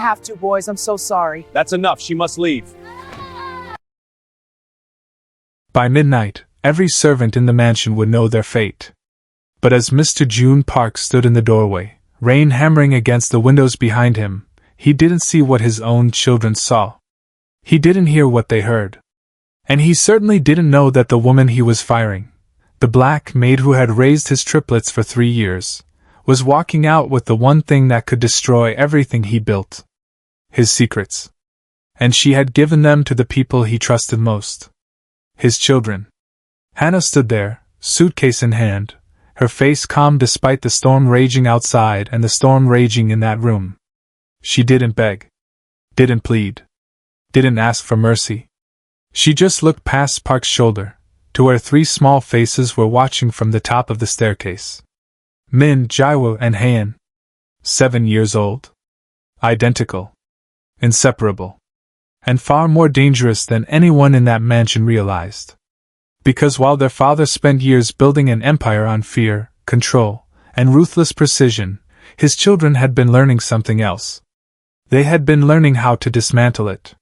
have to, boys. I'm so sorry. That's enough. She must leave. By midnight, every servant in the mansion would know their fate. But as Mr. Joon Park stood in the doorway, rain hammering against the windows behind him, he didn't see what his own children saw. He didn't hear what they heard. And he certainly didn't know that the woman he was firing, the black maid who had raised his triplets for 3 years, was walking out with the one thing that could destroy everything he built. His secrets. And she had given them to the people he trusted most. His children. Hana stood there, suitcase in hand, her face calm despite the storm raging outside and the storm raging in that room. She didn't beg. Didn't plead. Didn't ask for mercy. She just looked past Park's shoulder, to where 3 small faces were watching from the top of the staircase. Min, Jaewoo, and Haein. 7 years old. Identical. Inseparable. And far more dangerous than anyone in that mansion realized. Because while their father spent years building an empire on fear, control, and ruthless precision, his children had been learning something else. They had been learning how to dismantle it.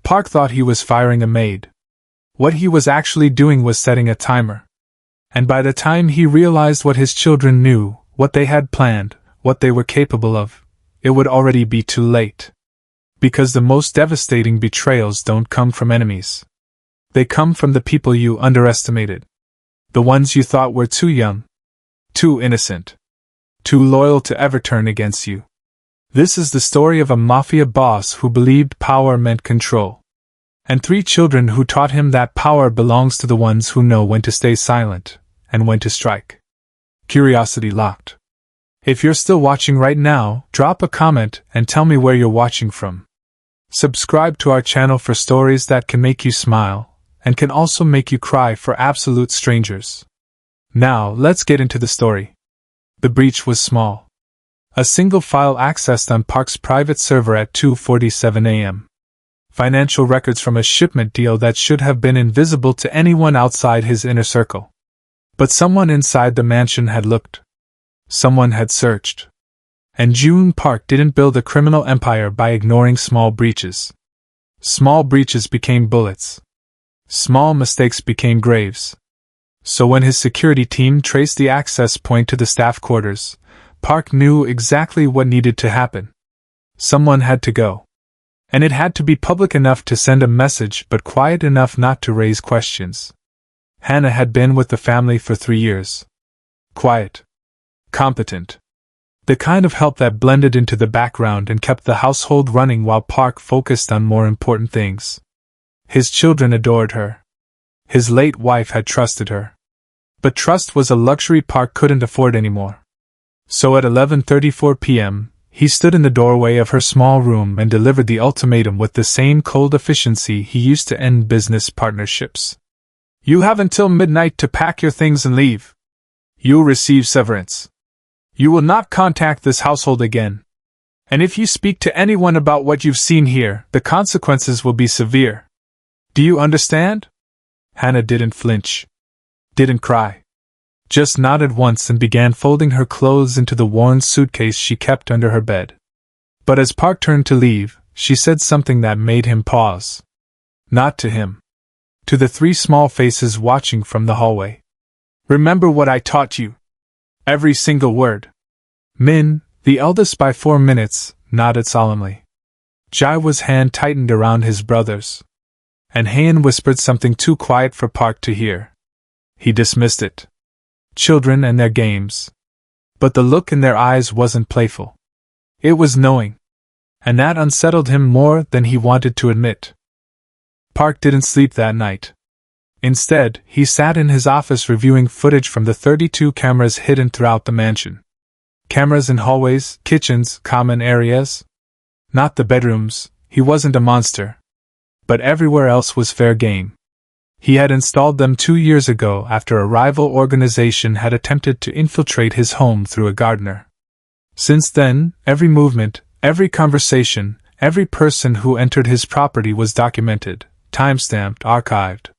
Park thought he was firing a maid. What he was actually doing was setting a timer. And by the time he realized what his children knew, what they had planned, what they were capable of, it would already be too late. Because the most devastating betrayals don't come from enemies. They come from the people you underestimated. The ones you thought were too young, too innocent, too loyal to ever turn against you. This is the story of a mafia boss who believed power meant control. And 3 children who taught him that power belongs to the ones who know when to stay silent, and when to strike. Curiosity locked. If you're still watching right now, drop a comment and tell me where you're watching from. Subscribe to our channel for stories that can make you smile, and can also make you cry for absolute strangers. Now, let's get into the story. The breach was small. A single file accessed on Park's private server at 2:47 a.m. Financial records from a shipment deal that should have been invisible to anyone outside his inner circle. But someone inside the mansion had looked. Someone had searched. And Joon Park didn't build a criminal empire by ignoring small breaches. Small breaches became bullets. Small mistakes became graves. So when his security team traced the access point to the staff quarters, Park knew exactly what needed to happen. Someone had to go. And it had to be public enough to send a message but quiet enough not to raise questions. Hana had been with the family for 3 years. Quiet. Competent. The kind of help that blended into the background and kept the household running while Park focused on more important things. His children adored her. His late wife had trusted her. But trust was a luxury Park couldn't afford anymore. So at 11:34 p.m., he stood in the doorway of her small room and delivered the ultimatum with the same cold efficiency he used to end business partnerships. You have until midnight to pack your things and leave. You'll receive severance. You will not contact this household again. And if you speak to anyone about what you've seen here, the consequences will be severe. Do you understand? Hana didn't flinch. Didn't cry. Just nodded once and began folding her clothes into the worn suitcase she kept under her bed. But as Park turned to leave, she said something that made him pause. Not to him. To the 3 small faces watching from the hallway. Remember what I taught you. Every single word. Min, the eldest by 4 minutes, nodded solemnly. Jaewoo's hand tightened around his brother's. And Haein whispered something too quiet for Park to hear. He dismissed it. Children and their games. But the look in their eyes wasn't playful. It was knowing. And that unsettled him more than he wanted to admit. Park didn't sleep that night. Instead, he sat in his office reviewing footage from the 32 cameras hidden throughout the mansion. Cameras in hallways, kitchens, common areas. Not the bedrooms, he wasn't a monster. But everywhere else was fair game. He had installed them 2 years ago after a rival organization had attempted to infiltrate his home through a gardener. Since then, every movement, every conversation, every person who entered his property was documented, timestamped, archived.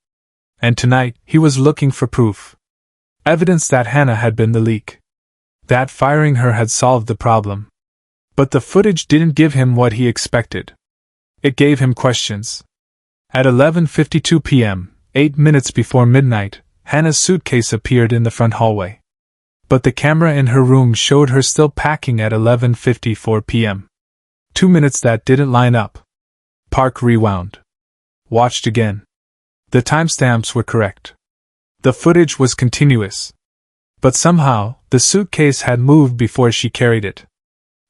And tonight, he was looking for proof. Evidence that Hana had been the leak. That firing her had solved the problem. But the footage didn't give him what he expected. It gave him questions. At 11:52 p.m., 8 minutes before midnight, Hana's suitcase appeared in the front hallway. But the camera in her room showed her still packing at 11:54 p.m. 2 minutes that didn't line up. Park rewound. Watched again. The timestamps were correct. The footage was continuous. But somehow, the suitcase had moved before she carried it.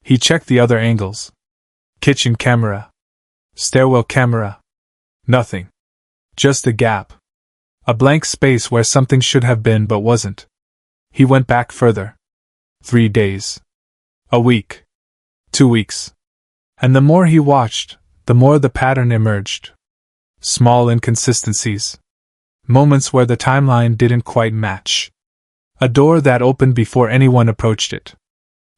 He checked the other angles. Kitchen camera. Stairwell camera. Nothing. Just a gap. A blank space where something should have been but wasn't. He went back further. 3 days. A week. 2 weeks. And the more he watched, the more the pattern emerged. Small inconsistencies. Moments where the timeline didn't quite match. A door that opened before anyone approached it.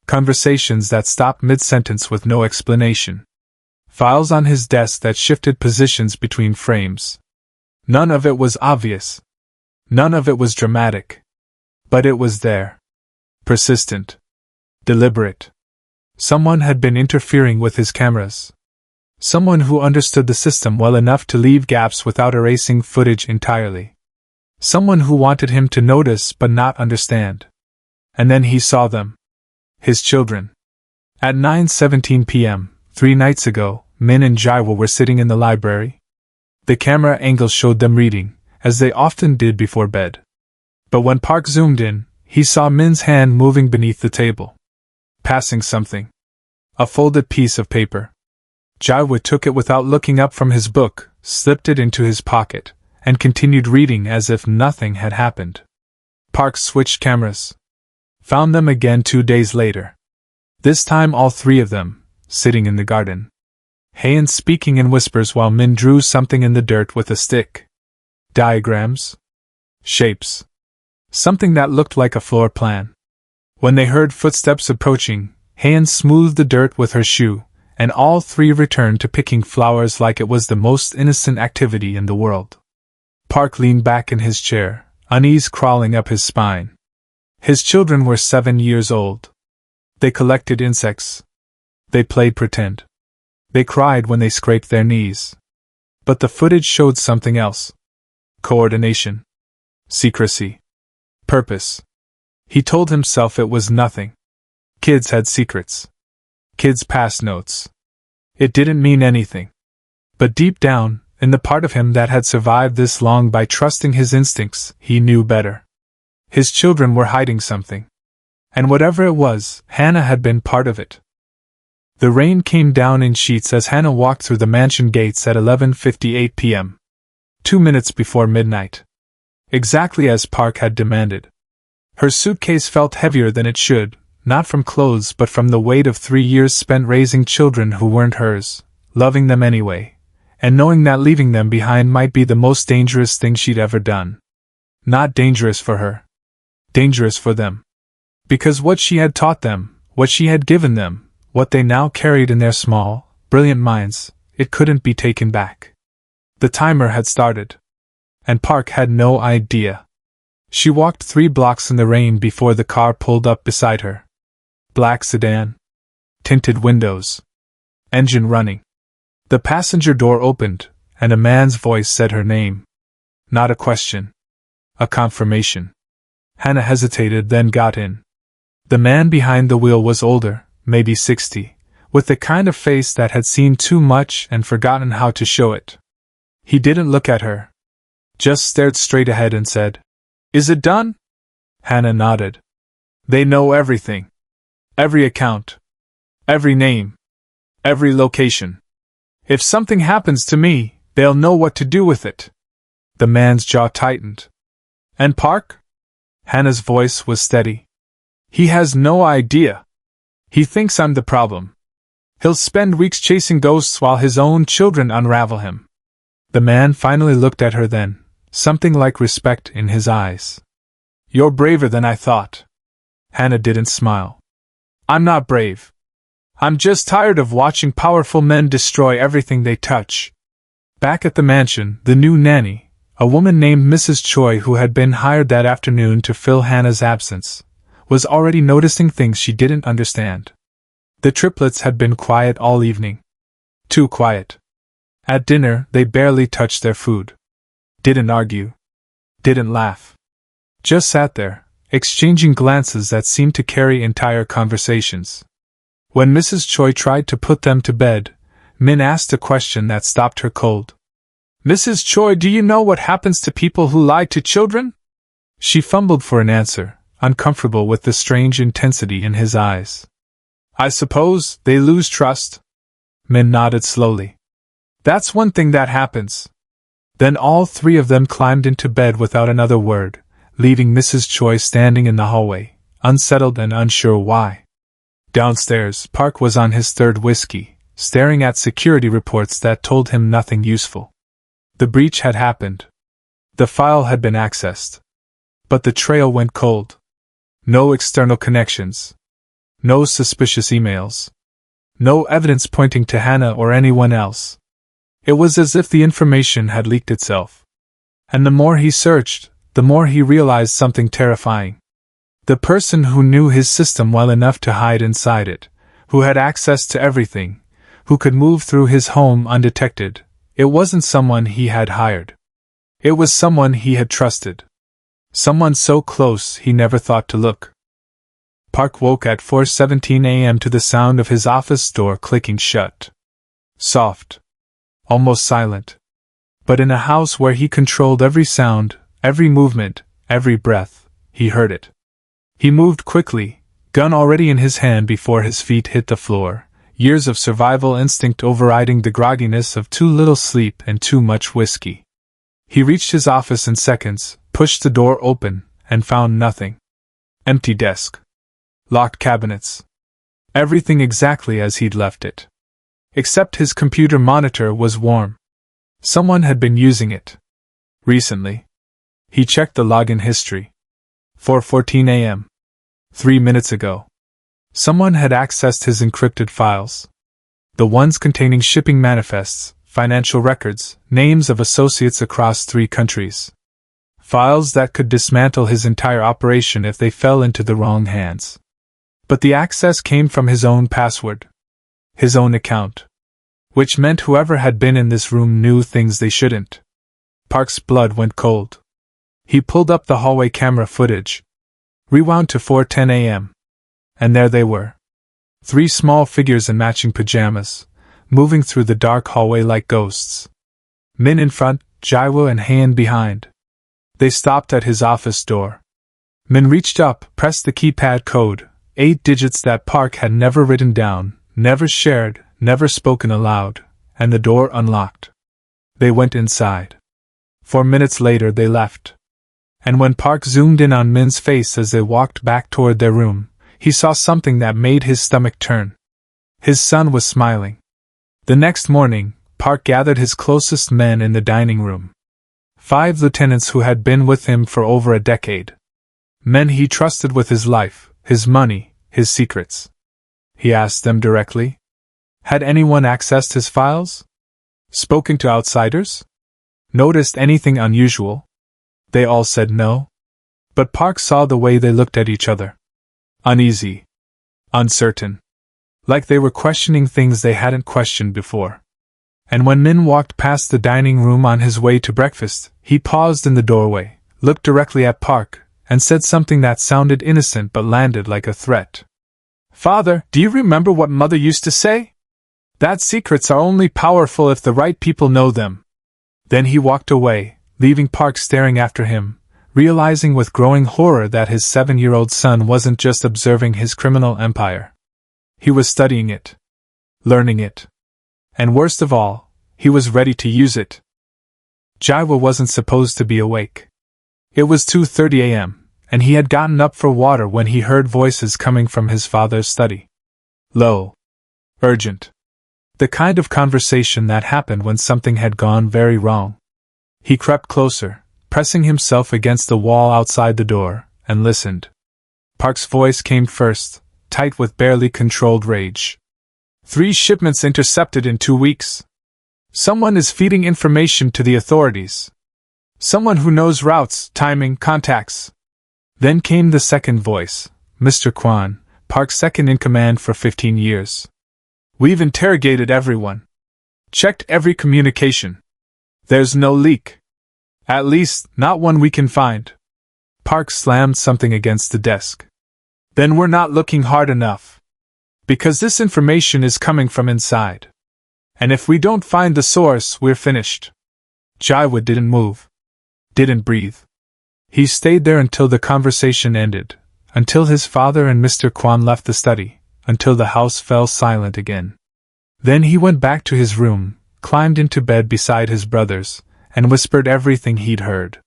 Conversations that stopped mid-sentence with no explanation. Files on his desk that shifted positions between frames. None of it was obvious. None of it was dramatic. But it was there. Persistent. Deliberate. Someone had been interfering with his cameras. Someone who understood the system well enough to leave gaps without erasing footage entirely. Someone who wanted him to notice but not understand. And then he saw them. His children. At 9:17 p.m., 3 nights ago, Min and Jaiwo were sitting in the library. The camera angle showed them reading, as they often did before bed. But when Park zoomed in, he saw Min's hand moving beneath the table. Passing something. A folded piece of paper. Jaiwo took it without looking up from his book, slipped it into his pocket, and continued reading as if nothing had happened. Park switched cameras. Found them again 2 days later. This time all 3 of them, sitting in the garden. Haein speaking in whispers while Min drew something in the dirt with a stick. Diagrams? Shapes. Something that looked like a floor plan. When they heard footsteps approaching, Haein smoothed the dirt with her shoe, and all 3 returned to picking flowers like it was the most innocent activity in the world. Park leaned back in his chair, unease crawling up his spine. His children were 7 years old. They collected insects. They played pretend. They cried when they scraped their knees. But the footage showed something else. Coordination. Secrecy. Purpose. He told himself it was nothing. Kids had secrets. Kids passed notes. It didn't mean anything. But deep down, in the part of him that had survived this long by trusting his instincts, he knew better. His children were hiding something. And whatever it was, Hana had been part of it. The rain came down in sheets as Hana walked through the mansion gates at 11:58 p.m. 2 minutes before midnight. Exactly as Park had demanded. Her suitcase felt heavier than it should, not from clothes but from the weight of 3 years spent raising children who weren't hers, loving them anyway, and knowing that leaving them behind might be the most dangerous thing she'd ever done. Not dangerous for her. Dangerous for them. Because what she had taught them, what she had given them, what they now carried in their small, brilliant minds, it couldn't be taken back. The timer had started. And Park had no idea. She walked 3 blocks in the rain before the car pulled up beside her. Black sedan. Tinted windows. Engine running. The passenger door opened, and a man's voice said her name. Not a question. A confirmation. Hana hesitated, then got in. The man behind the wheel was older, maybe 60, with the kind of face that had seen too much and forgotten how to show it. He didn't look at her. Just stared straight ahead and said, "Is it done?" Hana nodded. "They know everything. Every account. Every name. Every location. If something happens to me, they'll know what to do with it." The man's jaw tightened. "And Park?" Hana's voice was steady. "He has no idea. He thinks I'm the problem. He'll spend weeks chasing ghosts while his own children unravel him." The man finally looked at her then, something like respect in his eyes. "You're braver than I thought." Hana didn't smile. "I'm not brave. I'm just tired of watching powerful men destroy everything they touch." Back at the mansion, the new nanny, a woman named Mrs. Choi who had been hired that afternoon to fill Hana's absence, was already noticing things she didn't understand. The triplets had been quiet all evening. Too quiet. At dinner, they barely touched their food. Didn't argue. Didn't laugh. Just sat there, exchanging glances that seemed to carry entire conversations. When Mrs. Choi tried to put them to bed, Min asked a question that stopped her cold. "Mrs. Choi, do you know what happens to people who lie to children?" She fumbled for an answer, uncomfortable with the strange intensity in his eyes. "I suppose they lose trust." Min nodded slowly. "That's one thing that happens." Then all three of them climbed into bed without another word, leaving Mrs. Choi standing in the hallway, unsettled and unsure why. Downstairs, Park was on his third whiskey, staring at security reports that told him nothing useful. The breach had happened. The file had been accessed. But the trail went cold. No external connections. No suspicious emails. No evidence pointing to Hana or anyone else. It was as if the information had leaked itself. And the more he searched, the more he realized something terrifying. The person who knew his system well enough to hide inside it, who had access to everything, who could move through his home undetected, it wasn't someone he had hired. It was someone he had trusted. Someone so close he never thought to look. Park woke at 4:17 a.m. to the sound of his office door clicking shut. Soft. Almost silent. But in a house where he controlled every sound, every movement, every breath, he heard it. He moved quickly, gun already in his hand before his feet hit the floor, years of survival instinct overriding the grogginess of too little sleep and too much whiskey. He reached his office in seconds, pushed the door open, and found nothing. Empty desk. Locked cabinets. Everything exactly as he'd left it. Except his computer monitor was warm. Someone had been using it. Recently. He checked the login history. 4:14 a.m. 3 minutes ago. Someone had accessed his encrypted files. The ones containing shipping manifests, financial records, names of associates across 3 countries. Files that could dismantle his entire operation if they fell into the wrong hands. But the access came from his own password. His own account. Which meant whoever had been in this room knew things they shouldn't. Park's blood went cold. He pulled up the hallway camera footage. Rewound to 4:10 a.m. And there they were. 3 small figures in matching pajamas, moving through the dark hallway like ghosts. Min in front, Jaewook and Han behind. They stopped at his office door. Min reached up, pressed the keypad code, 8 digits that Park had never written down, never shared, never spoken aloud, and the door unlocked. They went inside. 4 minutes later they left. And when Park zoomed in on Min's face as they walked back toward their room, he saw something that made his stomach turn. His son was smiling. The next morning, Park gathered his closest men in the dining room. 5 lieutenants who had been with him for over a decade. Men he trusted with his life, his money, his secrets. He asked them directly. Had anyone accessed his files? Spoken to outsiders? Noticed anything unusual? They all said no. But Park saw the way they looked at each other. Uneasy. Uncertain. Like they were questioning things they hadn't questioned before. And when Min walked past the dining room on his way to breakfast, he paused in the doorway, looked directly at Park, and said something that sounded innocent but landed like a threat. "Father, do you remember what Mother used to say? That secrets are only powerful if the right people know them." Then he walked away, leaving Park staring after him, realizing with growing horror that his 7-year-old son wasn't just observing his criminal empire. He was studying it. Learning it. And worst of all, he was ready to use it. Jaewook wasn't supposed to be awake. It was 2:30 a.m., and he had gotten up for water when he heard voices coming from his father's study. Low. Urgent. The kind of conversation that happened when something had gone very wrong. He crept closer, pressing himself against the wall outside the door, and listened. Park's voice came first, tight with barely controlled rage. 3 shipments intercepted in 2 weeks. Someone is feeding information to the authorities. Someone who knows routes, timing, contacts. Then came the second voice, Mr. Kwan, Park's second-in-command for 15 years. We've interrogated everyone. Checked every communication. There's no leak. At least, not one we can find. Park slammed something against the desk. Then we're not looking hard enough. Because this information is coming from inside. And if we don't find the source, we're finished. Jaiwood didn't move. Didn't breathe. He stayed there until the conversation ended, until his father and Mr. Kwan left the study, until the house fell silent again. Then he went back to his room, climbed into bed beside his brothers, and whispered everything he'd heard.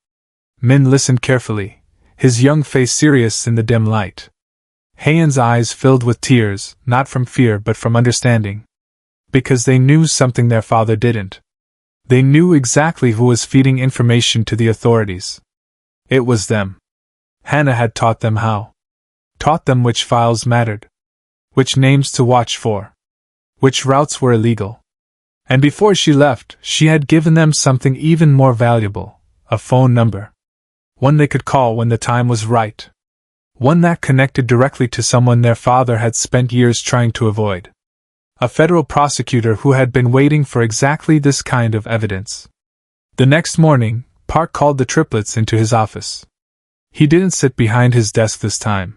Min listened carefully, his young face serious in the dim light. Haeun's eyes filled with tears, not from fear but from understanding. Because they knew something their father didn't. They knew exactly who was feeding information to the authorities. It was them. Hana had taught them how. Taught them which files mattered. Which names to watch for. Which routes were illegal. And before she left, she had given them something even more valuable, a phone number. One they could call when the time was right. One that connected directly to someone their father had spent years trying to avoid. A federal prosecutor who had been waiting for exactly this kind of evidence. The next morning, Park called the Triplets into his office. He didn't sit behind his desk this time.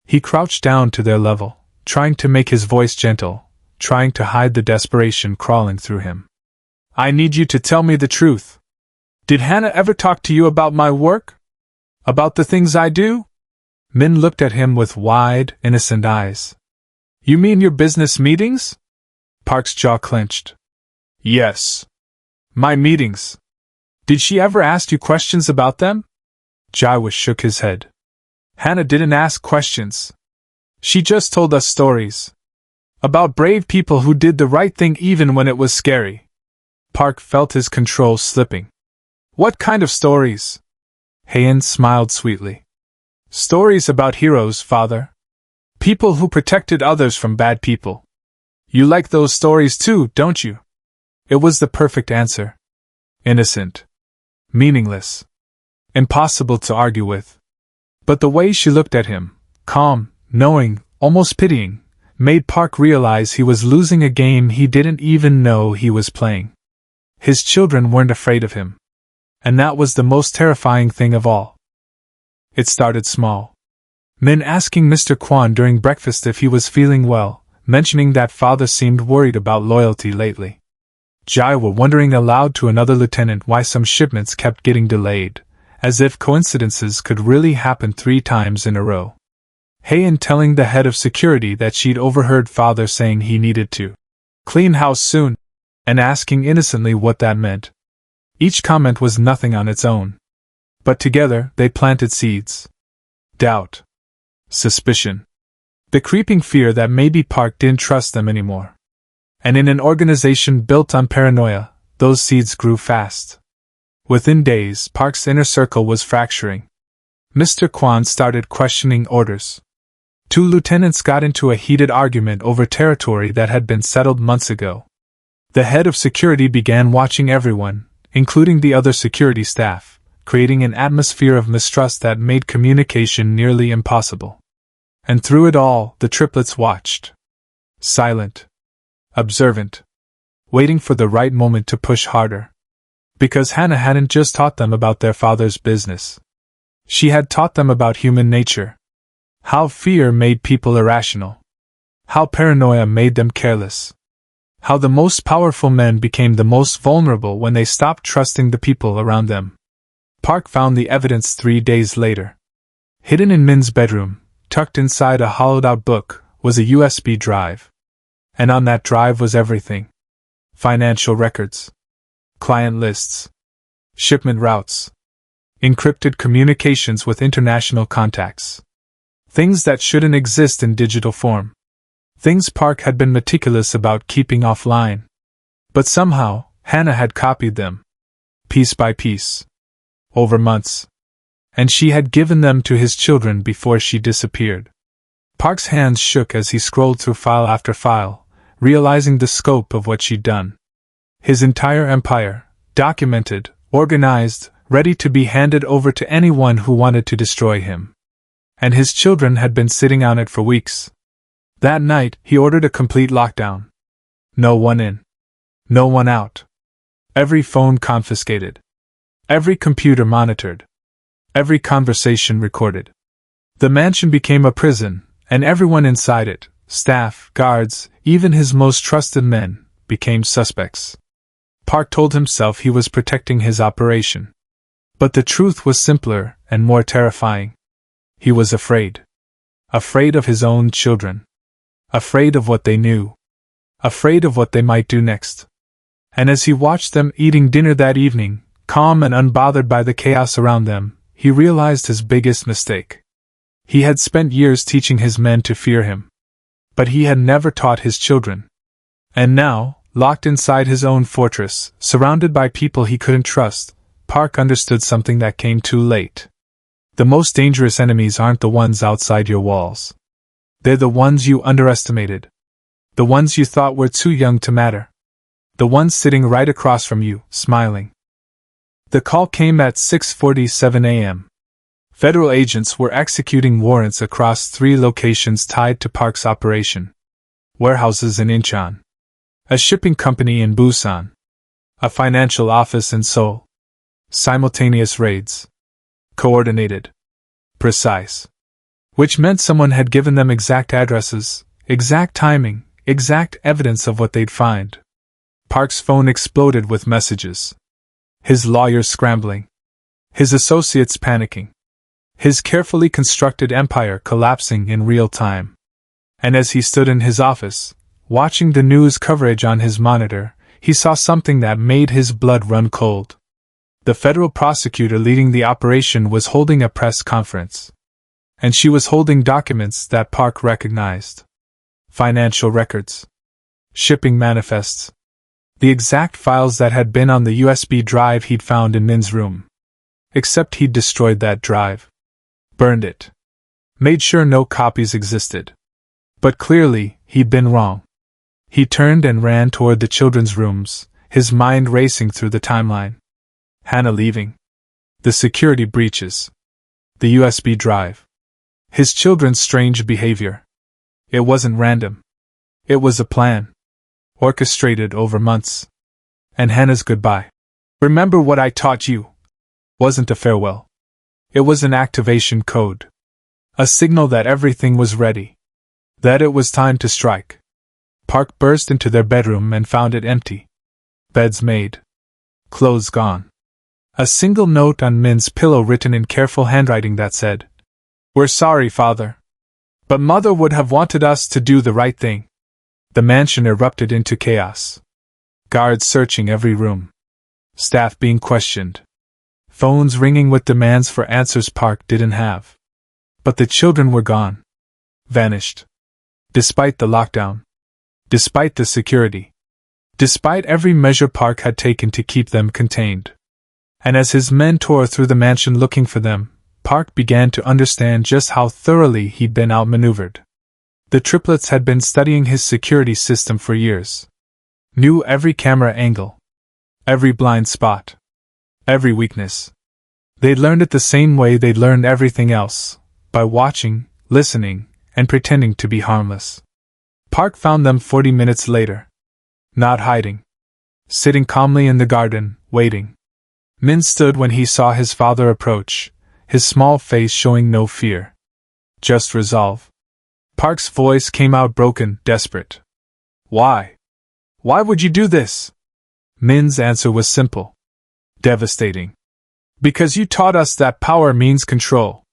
He crouched down to their level, trying to make his voice gentle, trying to hide the desperation crawling through him. I need you to tell me the truth. Did Hana ever talk to you about my work? About the things I do? Min looked at him with wide, innocent eyes. You mean your business meetings? Park's jaw clenched. Yes. My meetings. Did she ever ask you questions about them? Jaiwood shook his head. Hana didn't ask questions. She just told us stories. About brave people who did the right thing even when it was scary. Park felt his control slipping. What kind of stories? Haeun smiled sweetly. Stories about heroes, father. People who protected others from bad people. You like those stories too, don't you? It was the perfect answer. Innocent. Meaningless. Impossible to argue with. But the way she looked at him, calm, knowing, almost pitying, made Park realize he was losing a game he didn't even know he was playing. His children weren't afraid of him. And that was the most terrifying thing of all. It started small. Min asking Mr. Kwan during breakfast if he was feeling well, mentioning that father seemed worried about loyalty lately. Jaiwood wondering aloud to another lieutenant why some shipments kept getting delayed, as if coincidences could really happen 3 times in a row. Haeun telling the head of security that she'd overheard father saying he needed to clean house soon, and asking innocently what that meant. Each comment was nothing on its own. But together, they planted seeds. Doubt. Suspicion. The creeping fear that maybe Park didn't trust them anymore. And in an organization built on paranoia, those seeds grew fast. Within days, Park's inner circle was fracturing. Mr. Kwan started questioning orders. 2 lieutenants got into a heated argument over territory that had been settled months ago. The head of security began watching everyone, including the other security staff, creating an atmosphere of mistrust that made communication nearly impossible. And through it all, the Triplets watched. Silent. Observant. Waiting for the right moment to push harder. Because Hana hadn't just taught them about their father's business. She had taught them about human nature. How fear made people irrational. How paranoia made them careless. How the most powerful men became the most vulnerable when they stopped trusting the people around them. Park found the evidence 3 days later. Hidden in Min's bedroom, tucked inside a hollowed-out book, was a USB drive. And on that drive was everything. Financial records. Client lists. Shipment routes. Encrypted communications with international contacts. Things that shouldn't exist in digital form. Things Park had been meticulous about keeping offline. But somehow, Hana had copied them. Piece by piece. Over months. And she had given them to his children before she disappeared. Park's hands shook as he scrolled through file after file, realizing the scope of what she'd done. His entire empire, documented, organized, ready to be handed over to anyone who wanted to destroy him. And his children had been sitting on it for weeks, That night, he ordered a complete lockdown. No one in. No one out. Every phone confiscated. Every computer monitored. Every conversation recorded. The mansion became a prison, and everyone inside it, staff, guards, even his most trusted men, became suspects. Park told himself he was protecting his operation. But the truth was simpler and more terrifying. He was afraid. Afraid of his own children. Afraid of what they knew. Afraid of what they might do next. And as he watched them eating dinner that evening, calm and unbothered by the chaos around them, he realized his biggest mistake. He had spent years teaching his men to fear him. But he had never taught his children. And now, locked inside his own fortress, surrounded by people he couldn't trust, Park understood something that came too late. The most dangerous enemies aren't the ones outside your walls. They're the ones you underestimated. The ones you thought were too young to matter. The ones sitting right across from you, smiling. The call came at 6:47 a.m. Federal agents were executing warrants across 3 locations tied to Park's operation. Warehouses in Incheon. A shipping company in Busan. A financial office in Seoul. Simultaneous raids. Coordinated. Precise. Which meant someone had given them exact addresses, exact timing, exact evidence of what they'd find. Park's phone exploded with messages. His lawyers scrambling. His associates panicking. His carefully constructed empire collapsing in real time. And as he stood in his office, watching the news coverage on his monitor, he saw something that made his blood run cold. The federal prosecutor leading the operation was holding a press conference. And she was holding documents that Park recognized. Financial records. Shipping manifests. The exact files that had been on the USB drive he'd found in Min's room. Except he'd destroyed that drive. Burned it. Made sure no copies existed. But clearly, he'd been wrong. He turned and ran toward the children's rooms, his mind racing through the timeline. Hana leaving. The security breaches. The USB drive. His children's strange behavior. It wasn't random. It was a plan. Orchestrated over months. And Hana's goodbye. Remember what I taught you. Wasn't a farewell. It was an activation code. A signal that everything was ready. That it was time to strike. Park burst into their bedroom and found it empty. Beds made. Clothes gone. A single note on Min's pillow written in careful handwriting that said, "We're sorry, Father. But Mother would have wanted us to do the right thing." The mansion erupted into chaos. Guards searching every room. Staff being questioned. Phones ringing with demands for answers Park didn't have. But the children were gone. Vanished. Despite the lockdown. Despite the security. Despite every measure Park had taken to keep them contained. And as his men tore through the mansion looking for them, Park began to understand just how thoroughly he'd been outmaneuvered. The Triplets had been studying his security system for years. Knew every camera angle. Every blind spot. Every weakness. They'd learned it the same way they'd learned everything else, by watching, listening, and pretending to be harmless. Park found them 40 minutes later. Not hiding. Sitting calmly in the garden, waiting. Min stood when he saw his father approach, his small face showing no fear. Just resolve. Park's voice came out broken, desperate. "Why? Why would you do this?" Min's answer was simple. Devastating. "Because you taught us that power means control.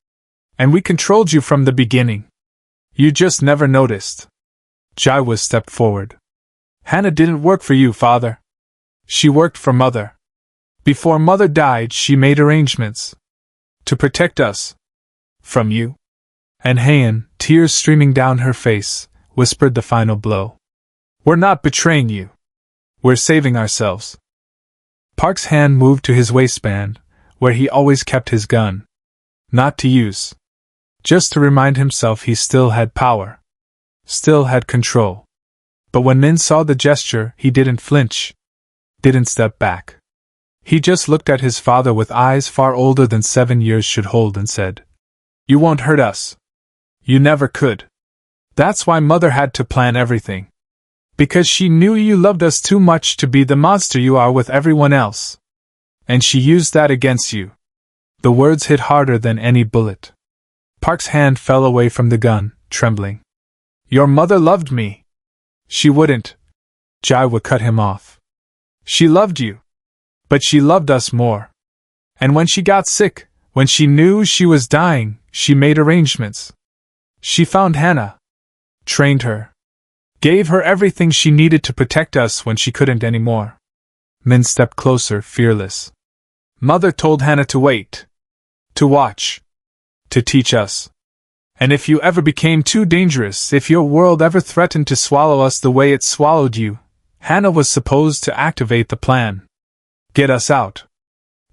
And we controlled you from the beginning. You just never noticed." Jaiwa stepped forward. "Hana didn't work for you, Father. She worked for Mother. Before Mother died, she made arrangements. To protect us. From you." And Haeun, tears streaming down her face, whispered the final blow. "We're not betraying you. We're saving ourselves." Park's hand moved to his waistband, where he always kept his gun. Not to use. Just to remind himself he still had power. Still had control. But when Min saw the gesture, he didn't flinch. Didn't step back. He just looked at his father with eyes far older than 7 years should hold and said, "You won't hurt us. You never could. That's why Mother had to plan everything. Because she knew you loved us too much to be the monster you are with everyone else. And she used that against you. The words hit harder than any bullet. Park's hand fell away from the gun, trembling. Your mother loved me. She wouldn't. Jai would cut him off. She loved you. But she loved us more. And when she got sick, when she knew she was dying, she made arrangements. She found Hana. Trained her. Gave her everything she needed to protect us when she couldn't anymore. Min stepped closer, fearless. Mother told Hana to wait. To watch. To teach us. And if you ever became too dangerous, if your world ever threatened to swallow us the way it swallowed you, Hana was supposed to activate the plan. Get us out.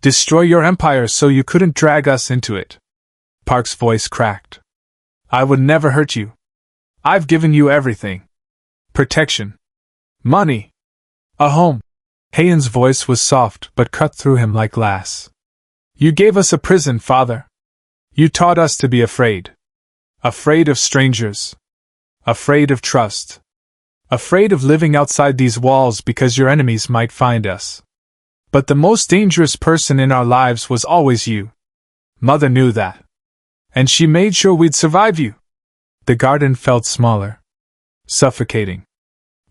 Destroy your empire so you couldn't drag us into it. Park's voice cracked. I would never hurt you. I've given you everything. Protection. Money. A home. Hayen's voice was soft but cut through him like glass. You gave us a prison, Father. You taught us to be afraid. Afraid of strangers. Afraid of trust. Afraid of living outside these walls because your enemies might find us. But the most dangerous person in our lives was always you. Mother knew that. And she made sure we'd survive you. The garden felt smaller. Suffocating.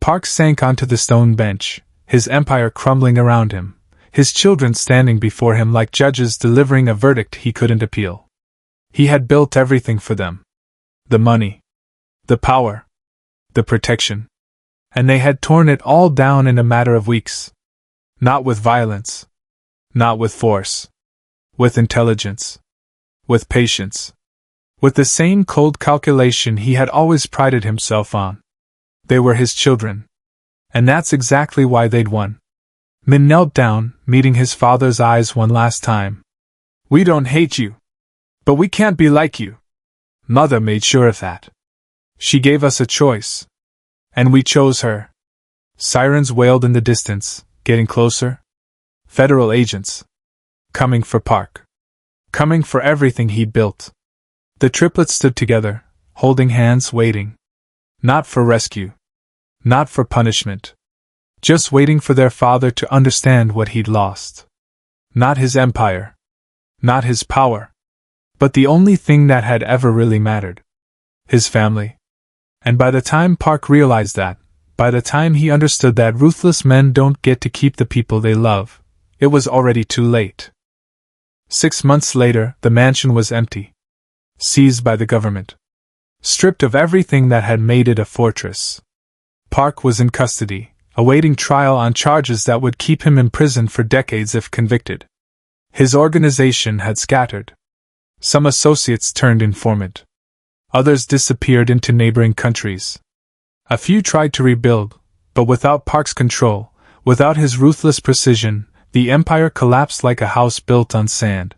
Park sank onto the stone bench, his empire crumbling around him, his children standing before him like judges delivering a verdict he couldn't appeal. He had built everything for them. The money. The power. The protection. And they had torn it all down in a matter of weeks. Not with violence. Not with force. With intelligence. With patience. With the same cold calculation he had always prided himself on. They were his children. And that's exactly why they'd won. Min knelt down, meeting his father's eyes one last time. We don't hate you. But we can't be like you. Mother made sure of that. She gave us a choice. And we chose her. Sirens wailed in the distance, getting closer. Federal agents. Coming for Park. Coming for everything he'd built. The triplets stood together, holding hands, waiting. Not for rescue. Not for punishment. Just waiting for their father to understand what he'd lost. Not his empire. Not his power. But the only thing that had ever really mattered. His family. And by the time Park realized that, by the time he understood that ruthless men don't get to keep the people they love, it was already too late. 6 months later, the mansion was empty. Seized by the government. Stripped of everything that had made it a fortress. Park was in custody, awaiting trial on charges that would keep him in prison for decades if convicted. His organization had scattered. Some associates turned informant. Others disappeared into neighboring countries. A few tried to rebuild, but without Park's control, without his ruthless precision, the empire collapsed like a house built on sand.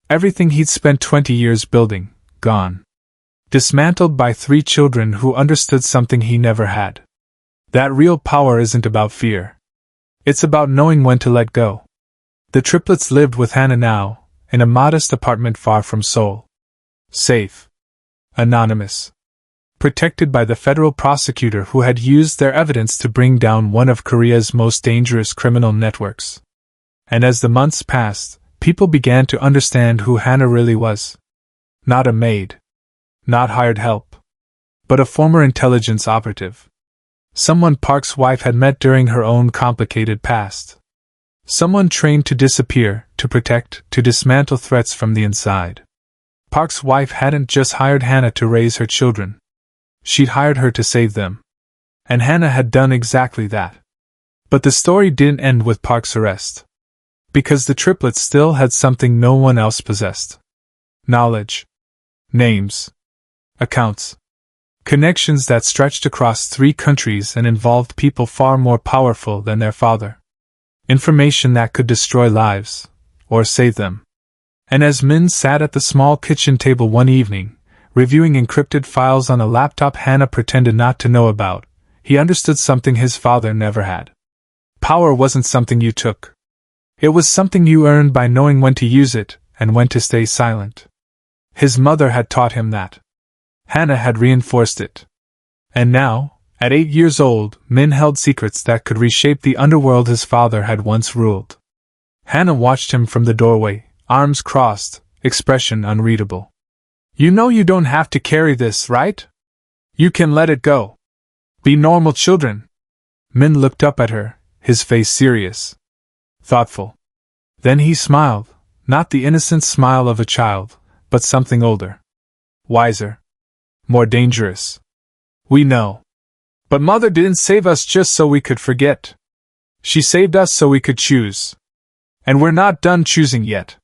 Everything he'd spent 20 years building, gone. Dismantled by 3 children who understood something he never had. That real power isn't about fear. It's about knowing when to let go. The triplets lived with Hana now, in a modest apartment far from Seoul. Safe. Anonymous. Protected by the federal prosecutor who had used their evidence to bring down one of Korea's most dangerous criminal networks. And as the months passed, people began to understand who Hana really was. Not a maid. Not hired help. But a former intelligence operative. Someone Park's wife had met during her own complicated past. Someone trained to disappear, to protect, to dismantle threats from the inside. Park's wife hadn't just hired Hana to raise her children. She'd hired her to save them. And Hana had done exactly that. But the story didn't end with Park's arrest. Because the triplets still had something no one else possessed. Knowledge. Names. Accounts. Connections that stretched across 3 countries and involved people far more powerful than their father. Information that could destroy lives, or save them. And as Min sat at the small kitchen table one evening, reviewing encrypted files on a laptop Hana pretended not to know about, he understood something his father never had. Power wasn't something you took. It was something you earned by knowing when to use it, and when to stay silent. His mother had taught him that. Hana had reinforced it. And now, at 8 years old, Min held secrets that could reshape the underworld his father had once ruled. Hana watched him from the doorway, arms crossed, expression unreadable. You know you don't have to carry this, right? You can let it go. Be normal children. Min looked up at her, his face serious. Thoughtful. Then he smiled, not the innocent smile of a child, but something older. Wiser. More dangerous. We know. But Mother didn't save us just so we could forget. She saved us so we could choose. And we're not done choosing yet.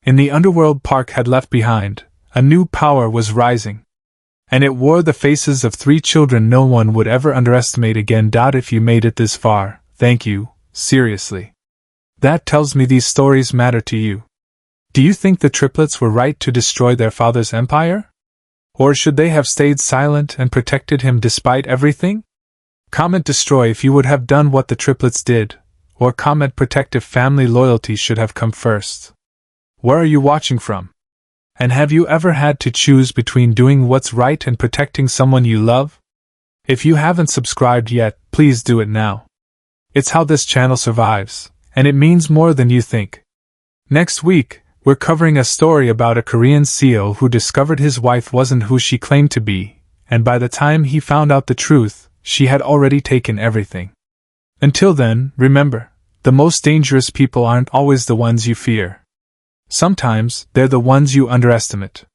In the underworld Park had left behind, a new power was rising. And it wore the faces of 3 children no one would ever underestimate again. If you made it this far, thank you, seriously. That tells me these stories matter to you. Do you think the triplets were right to destroy their father's empire? Or should they have stayed silent and protected him despite everything? Comment destroy if you would have done what the triplets did, or comment protect if family loyalty should have come first. Where are you watching from? And have you ever had to choose between doing what's right and protecting someone you love? If you haven't subscribed yet, please do it now. It's how this channel survives, and it means more than you think. Next week, we're covering a story about a Korean CEO who discovered his wife wasn't who she claimed to be, and by the time he found out the truth, she had already taken everything. Until then, remember, the most dangerous people aren't always the ones you fear. Sometimes, they're the ones you underestimate.